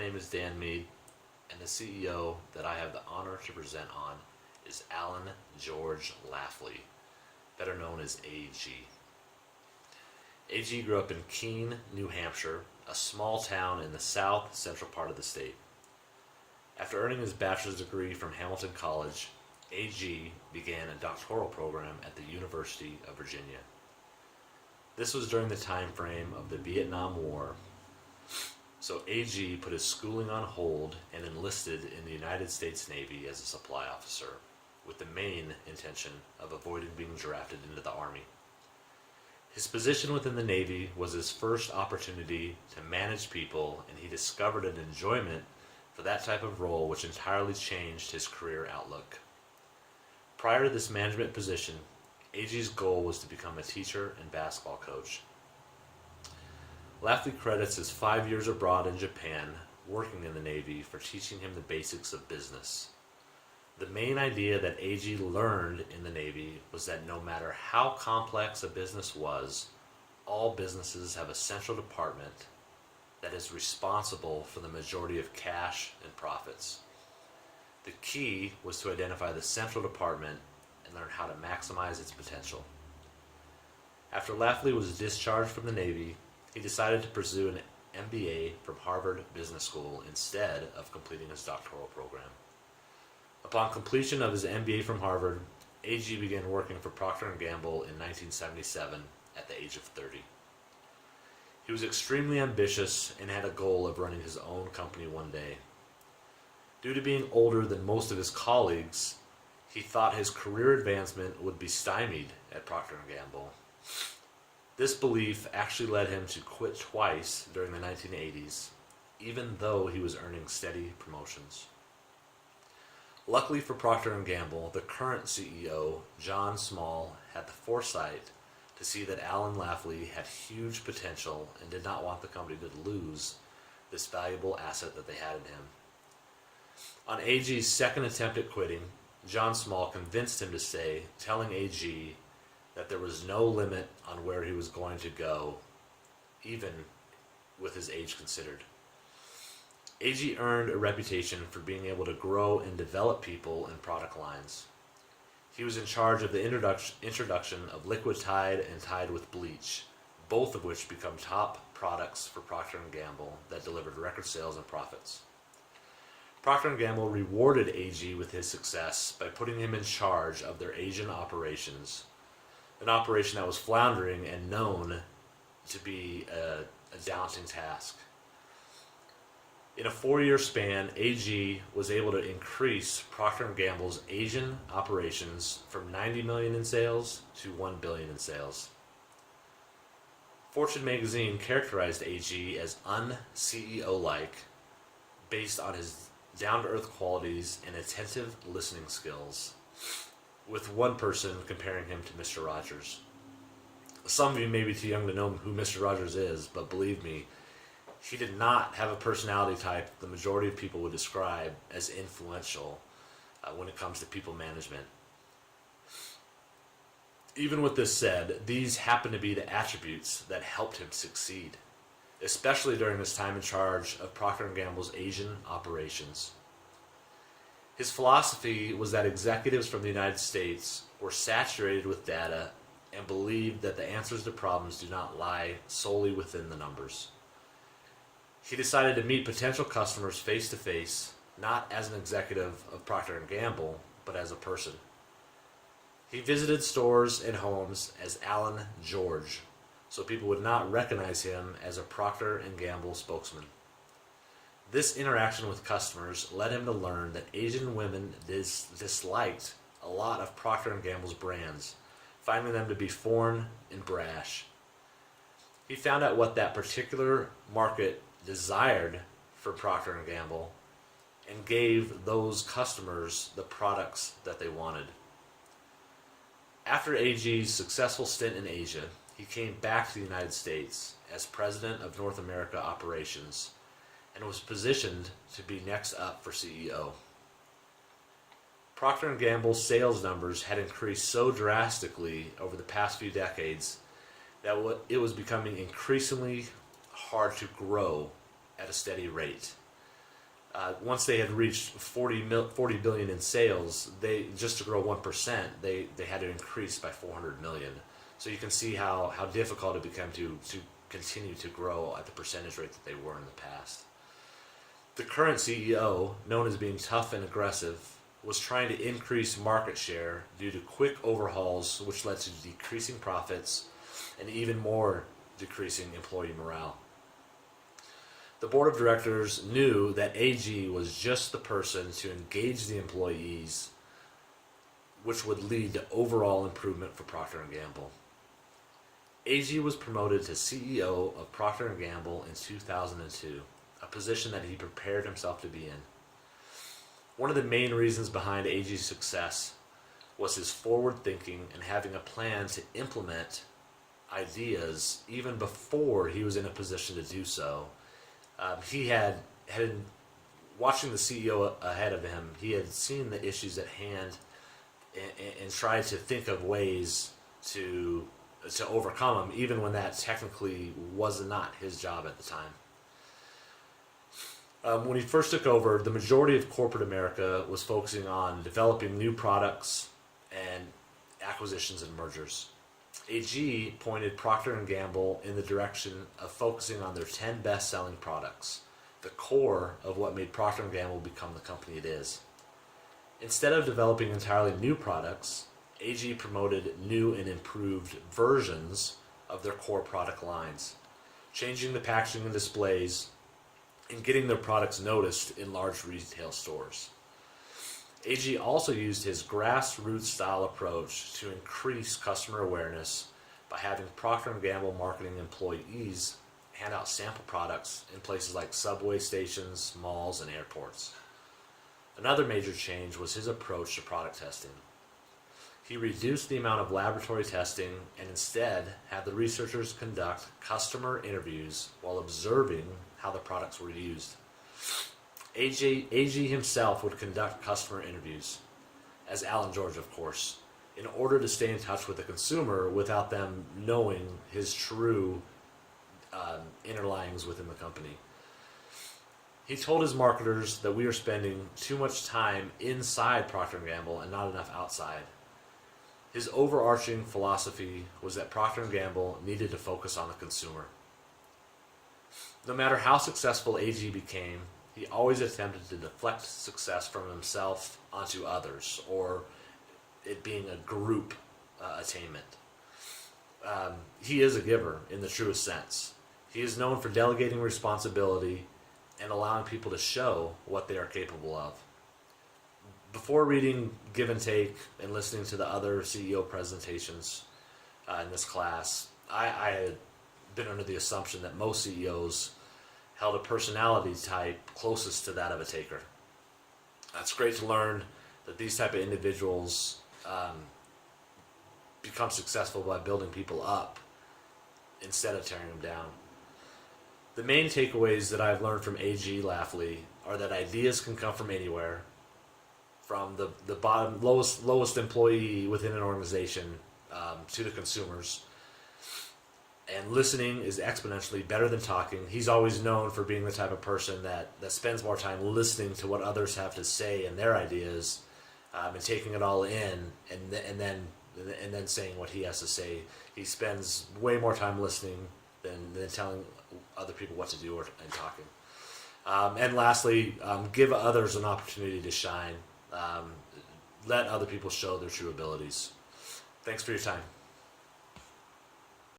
name is Dan Mead, and the CEO that I have the honor to present on is Alan George Lafley, better known as AG. AG grew up in Keene, New Hampshire, a small town in the south central part of the state. After earning his bachelor's degree from Hamilton College, AG began a doctoral program at the University of Virginia. This was during the time frame of the Vietnam War, so AG put his schooling on hold and enlisted in the United States Navy as a supply officer, with the main intention of avoiding being drafted into the Army. His position within the Navy was his first opportunity to manage people, and he discovered an enjoyment for that type of role which entirely changed his career outlook. Prior to this management position, AG's goal was to become a teacher and basketball coach. Lafley credits his 5 years abroad in Japan working in the Navy for teaching him the basics of business. The main idea that AG learned in the Navy was that no matter how complex a business was, all businesses have a central department that is responsible for the majority of cash and profits. The key was to identify the central department and learn how to maximize its potential. After Lafley was discharged from the Navy, he decided to pursue an MBA from Harvard Business School instead of completing his doctoral program. Upon completion of his MBA from Harvard, AG began working for Procter & Gamble in 1977 at the age of 30. He was extremely ambitious and had a goal of running his own company one day. Due to being older than most of his colleagues, he thought his career advancement would be stymied at Procter & Gamble. This belief actually led him to quit twice during the 1980s, even though he was earning steady promotions. Luckily for Procter & Gamble, the current CEO, John Small, had the foresight to see that Alan Lafley had huge potential and did not want the company to lose this valuable asset that they had in him. On AG's second attempt at quitting, John Small convinced him to stay, telling AG that there was no limit on where he was going to go, even with his age considered. AG earned a reputation for being able to grow and develop people and product lines. He was in charge of the introduction of Liquid Tide and Tide with Bleach, both of which become top products for Procter & Gamble that delivered record sales and profits. Procter & Gamble rewarded AG with his success by putting him in charge of their Asian operations, an operation that was floundering and known to be a daunting task. In a 4-year span, AG was able to increase Procter & Gamble's Asian operations from $90 million in sales to $1 billion in sales. Fortune magazine characterized AG as un-CEO-like, based on his down-to-earth qualities and attentive listening skills, with one person comparing him to Mr. Rogers. Some of you may be too young to know who Mr. Rogers is, but believe me, he did not have a personality type the majority of people would describe as influential when it comes to people management. Even with this said, these happen to be the attributes that helped him succeed, especially during his time in charge of Procter & Gamble's Asian operations. His philosophy was that executives from the United States were saturated with data and believed that the answers to problems do not lie solely within the numbers. He decided to meet potential customers face to face, not as an executive of Procter & Gamble, but as a person. He visited stores and homes as Alan George, so people would not recognize him as a Procter & Gamble spokesman. This interaction with customers led him to learn that Asian women disliked a lot of Procter & Gamble's brands, finding them to be foreign and brash. He found out what that particular market desired for Procter & Gamble and gave those customers the products that they wanted. After AG's successful stint in Asia, he came back to the United States as president of North America operations and was positioned to be next up for CEO. Procter & Gamble's sales numbers had increased so drastically over the past few decades that it was becoming increasingly hard to grow at a steady rate. Once they had reached 40 billion in sales, they just to grow 1%, they had to increase by 400 million. So you can see how difficult it became to continue to grow at the percentage rate that they were in the past. The current CEO, known as being tough and aggressive, was trying to increase market share due to quick overhauls, which led to decreasing profits and even more decreasing employee morale. The board of directors knew that AG was just the person to engage the employees, which would lead to overall improvement for Procter & Gamble. AG was promoted to CEO of Procter & Gamble in 2002, a position that he prepared himself to be in. One of the main reasons behind AG's success was his forward thinking and having a plan to implement ideas even before he was in a position to do so. He had watching the CEO ahead of him, he had seen the issues at hand and tried to think of ways to overcome them, even when that technically was not his job at the time. When he first took over, the majority of corporate America was focusing on developing new products and acquisitions and mergers. AG pointed Procter & Gamble in the direction of focusing on their 10 best-selling products, the core of what made Procter & Gamble become the company it is. Instead of developing entirely new products, AG promoted new and improved versions of their core product lines, changing the packaging and displays, and getting their products noticed in large retail stores. AG also used his grassroots style approach to increase customer awareness by having Procter & Gamble marketing employees hand out sample products in places like subway stations, malls, and airports. Another major change was his approach to product testing. He reduced the amount of laboratory testing and instead had the researchers conduct customer interviews while observing how the products were used. AG himself would conduct customer interviews, as Alan George, of course, in order to stay in touch with the consumer without them knowing his true inner lyings within the company. He told his marketers that we are spending too much time inside Procter & Gamble and not enough outside. His overarching philosophy was that Procter & Gamble needed to focus on the consumer. No matter how successful AG became, he always attempted to deflect success from himself onto others, or it being a group attainment. He is a giver in the truest sense. He is known for delegating responsibility and allowing people to show what they are capable of. Before reading Give and Take and listening to the other CEO presentations in this class, I had been under the assumption that most CEOs held a personality type closest to that of a taker. It's great to learn that these type of individuals become successful by building people up instead of tearing them down. The main takeaways that I've learned from AG Lafley are that ideas can come from anywhere, from the bottom lowest employee within an organization to the consumers. And listening is exponentially better than talking. He's always known for being the type of person that spends more time listening to what others have to say and their ideas, and taking it all in, and then saying what he has to say. He spends way more time listening than telling other people what to do and talking. And lastly, give others an opportunity to shine. Let other people show their true abilities. Thanks for your time.